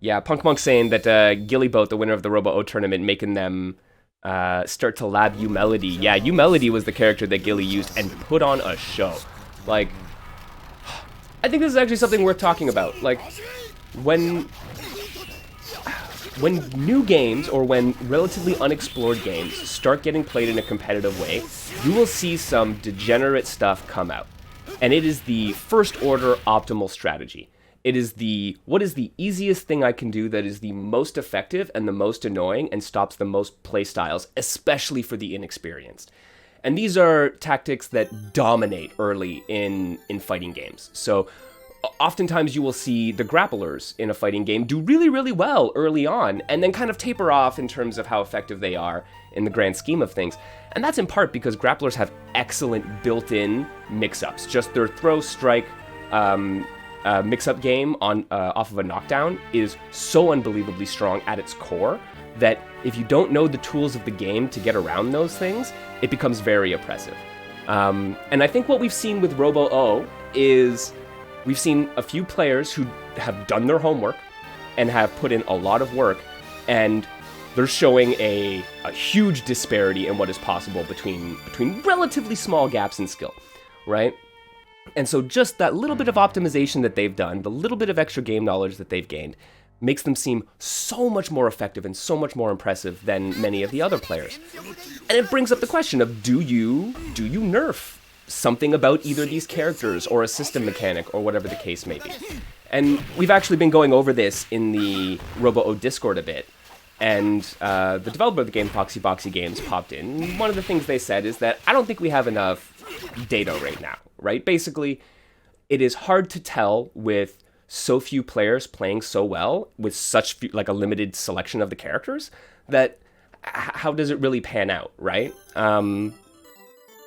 Yeah, Punk Monk saying that Gillyboat, the winner of the Robo Oh tournament, making them start to lab U Melody. Yeah, U Melody was the character that Gilly used and put on a show. Like, I think this is actually something worth talking about. Like, when new games or when relatively unexplored games start getting played in a competitive way, you will see some degenerate stuff come out. And it is the first order optimal strategy. It is the what is the easiest thing I can do that is the most effective and the most annoying and stops the most playstyles, especially for the inexperienced. And these are tactics that dominate early in fighting games. So oftentimes you will see the grapplers in a fighting game do really, really well early on and then kind of taper off in terms of how effective they are in the grand scheme of things. And that's in part because grapplers have excellent built-in mix-ups. Just their throw, strike, mix-up game on off of a knockdown is so unbelievably strong at its core that if you don't know the tools of the game to get around those things, it becomes very oppressive. And I think what we've seen with Robo Oh is we've seen a few players who have done their homework and have put in a lot of work, and they're showing a huge disparity in what is possible between relatively small gaps in skill, right? And so just that little bit of optimization that they've done, the little bit of extra game knowledge that they've gained, makes them seem so much more effective and so much more impressive than many of the other players. And it brings up the question of do you nerf something about either these characters or a system mechanic or whatever the case may be. And we've actually been going over this in the RoboOh Discord a bit. And the developer of the game, Foxy Boxy Games, popped in. One of the things they said is that I don't think we have enough data right now, right? Basically, it is hard to tell with so few players playing so well with such few, like a limited selection of the characters that how does it really pan out, right?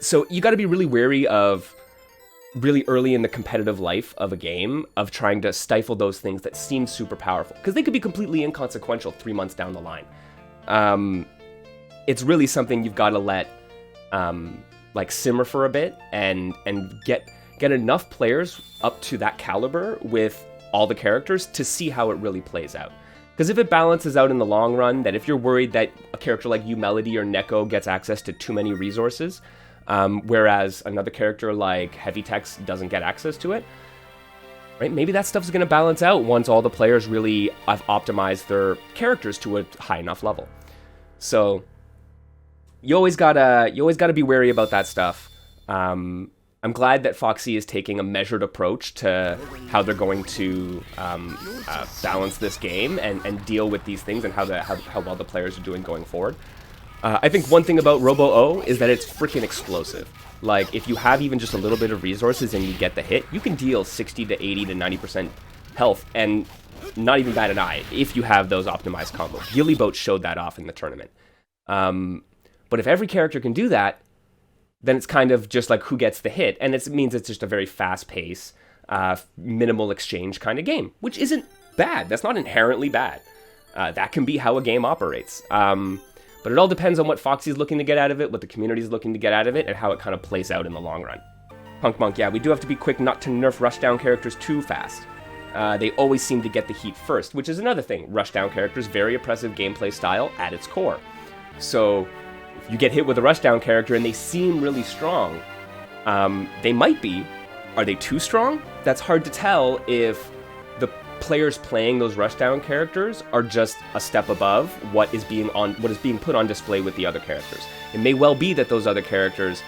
So you got to be really wary of really early in the competitive life of a game of trying to stifle those things that seem super powerful because they could be completely inconsequential 3 months down the line. It's really something you've got to let like simmer for a bit and get enough players up to that caliber with all the characters to see how it really plays out. Because if it balances out in the long run, that if you're worried that a character like U Melody or Neko gets access to too many resources, whereas another character like Heavy Text doesn't get access to it, right? Maybe that stuff's going to balance out once all the players really have optimized their characters to a high enough level. So you always gotta be wary about that stuff. I'm glad that Foxy is taking a measured approach to how they're going to balance this game and deal with these things and how well the players are doing going forward. I think one thing about Robo Oh is that it's freaking explosive. Like, if you have even just a little bit of resources and you get the hit, you can deal 60 to 80 to 90% health and not even bat an eye if you have those optimized combos. Gillyboat showed that off in the tournament. But if every character can do that, then it's kind of just like who gets the hit, and it means it's just a very fast-paced, minimal exchange kind of game, which isn't bad. That's not inherently bad. That can be how a game operates. But it all depends on what Foxy's looking to get out of it, what the community's looking to get out of it, and how it kind of plays out in the long run. Punk Monk, yeah, we do have to be quick not to nerf rushdown characters too fast. They always seem to get the heat first, which is another thing. Rushdown characters, very oppressive gameplay style at its core. So if you get hit with a rushdown character and they seem really strong, they might be. Are they too strong? That's hard to tell if the players playing those rushdown characters are just a step above what is being put on display with the other characters. It may well be that those other characters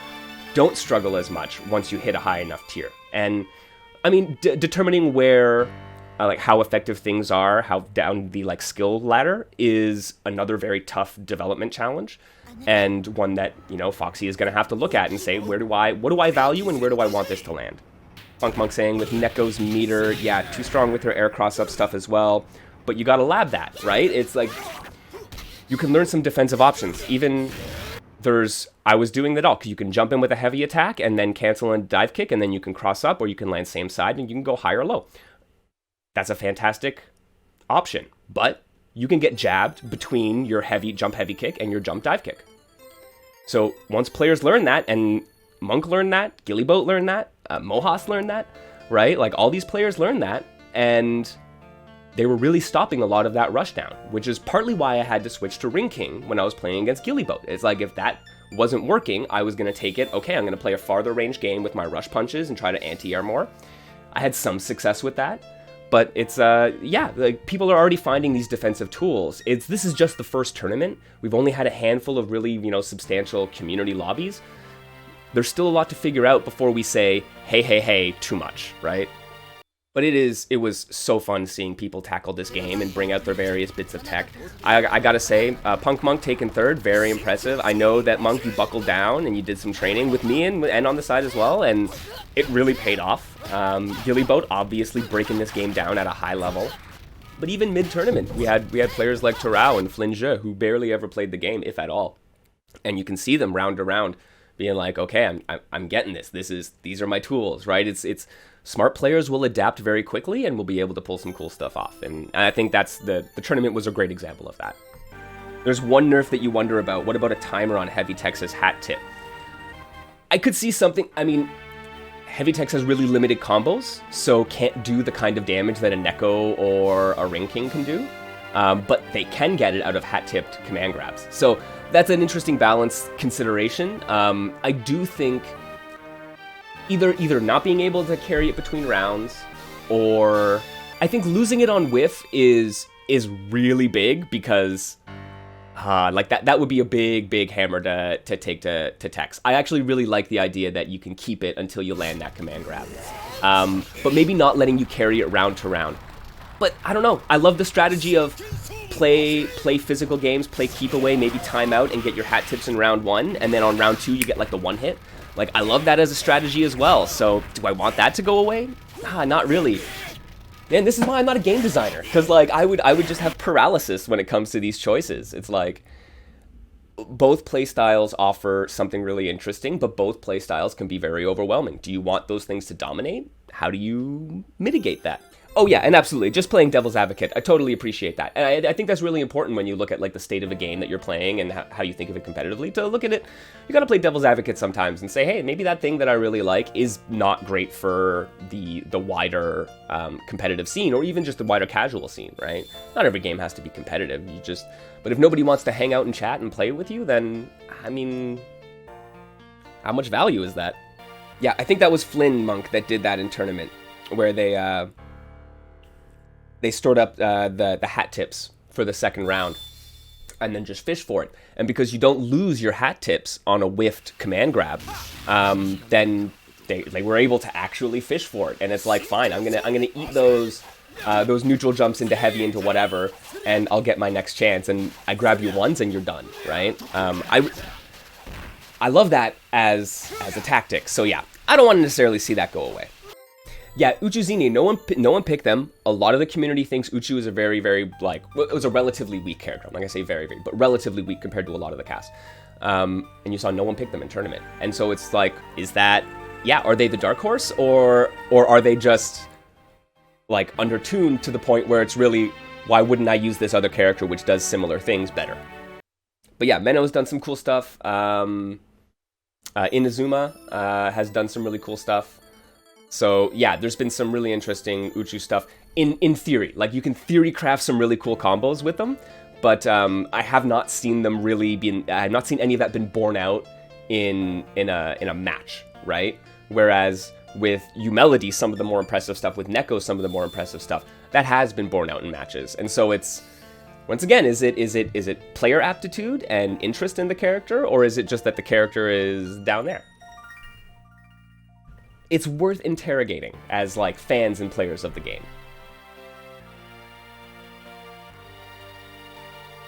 don't struggle as much once you hit a high enough tier. And I mean, determining where like how effective things are, how down the like skill ladder is another very tough development challenge, and one that, you know, Foxy is going to have to look at and say, what do I value and where do I want this to land? Funk Monk saying with Neko's meter, yeah, too strong with her air cross-up stuff as well, but you got to lab that, right? It's like you can learn some defensive options. Even I was doing that all, because you can jump in with a heavy attack and then cancel and dive kick, and then you can cross up, or you can land same side and you can go high or low. That's a fantastic option, but you can get jabbed between your jump heavy kick and your jump dive kick. So once players learn that, and Monk learned that, Gillyboat learned that, Mohas learned that, right? Like all these players learn that, and they were really stopping a lot of that rushdown, which is partly why I had to switch to Ring King when I was playing against Gillyboat. It's like, if that wasn't working, I was going to take it, okay, I'm going to play a farther range game with my rush punches and try to anti-air more. I had some success with that, but it's, yeah, like, people are already finding these defensive tools. This is just the first tournament. We've only had a handful of really, substantial community lobbies. There's still a lot to figure out before we say, hey, too much, right? But it was so fun seeing people tackle this game and bring out their various bits of tech. I gotta say, Punk Monk taking third, very impressive. I know that, Monk, you buckled down and you did some training with me and on the side as well, and it really paid off. Gillyboat obviously breaking this game down at a high level. But even mid-tournament, we had players like Tarao and Flynn Zhe who barely ever played the game, if at all. And you can see them round to round being like, okay, I'm getting this. These are my tools, right? It's smart players will adapt very quickly and will be able to pull some cool stuff off. And I think that's the tournament was a great example of that. There's one nerf that you wonder about. What about a timer on Heavy Tech's hat tip? I could see something. I mean, Heavy Tech has really limited combos, so can't do the kind of damage that a Neko or a Ring King can do. But they can get it out of hat-tipped command grabs. So that's an interesting balance consideration. I do think either not being able to carry it between rounds, or I think losing it on whiff is really big, because like that would be a big hammer to take to Tex. I actually really like the idea that you can keep it until you land that command grab, but maybe not letting you carry it round to round. But I don't know. I love the strategy of play physical games, play keep away, maybe time out and get your hat tips in round 1, and then on round 2 you get like the one hit. Like, I love that as a strategy as well. So do I want that to go away? Not really. Man, this is why I'm not a game designer, because like I would just have paralysis when it comes to these choices. It's like both playstyles offer something really interesting, but both playstyles can be very overwhelming. Do you want those things to dominate? How do you mitigate that? Oh yeah, and absolutely, just playing devil's advocate. I totally appreciate that. And I think that's really important when you look at like the state of a game that you're playing and how you think of it competitively. To look at it, you gotta play devil's advocate sometimes and say, hey, maybe that thing that I really like is not great for the wider competitive scene, or even just the wider casual scene, right? Not every game has to be competitive. But if nobody wants to hang out and chat and play with you, then, I mean, how much value is that? Yeah, I think that was Flynn, Monk, that did that in tournament, where they stored up the hat tips for the second round and then just fish for it. And because you don't lose your hat tips on a whiffed command grab, then they were able to actually fish for it. And it's like, fine, I'm gonna eat those neutral jumps into heavy, into whatever, and I'll get my next chance. And I grab you once and you're done, right? I love that as a tactic. So yeah, I don't want to necessarily see that go away. Yeah, Uchuzini, no one picked them. A lot of the community thinks Uchu is a very, very, like, it was a relatively weak character. I'm not gonna say very, very, but relatively weak compared to a lot of the cast. And you saw no one pick them in tournament. And so it's like, is that, yeah, are they the dark horse? Or are they just, like, undertuned to the point where it's really, why wouldn't I use this other character which does similar things better? But yeah, Menno's done some cool stuff. Inazuma has done some really cool stuff. So yeah, there's been some really interesting Uchu stuff in theory. Like, you can theory craft some really cool combos with them, but I have not seen them really I have not seen any of that been borne out in a match, right? Whereas with Umelody, some of the more impressive stuff, with Neko, some of the more impressive stuff, that has been borne out in matches. And so it's, once again, is it player aptitude and interest in the character, or is it just that the character is down there? It's worth interrogating as, like, fans and players of the game.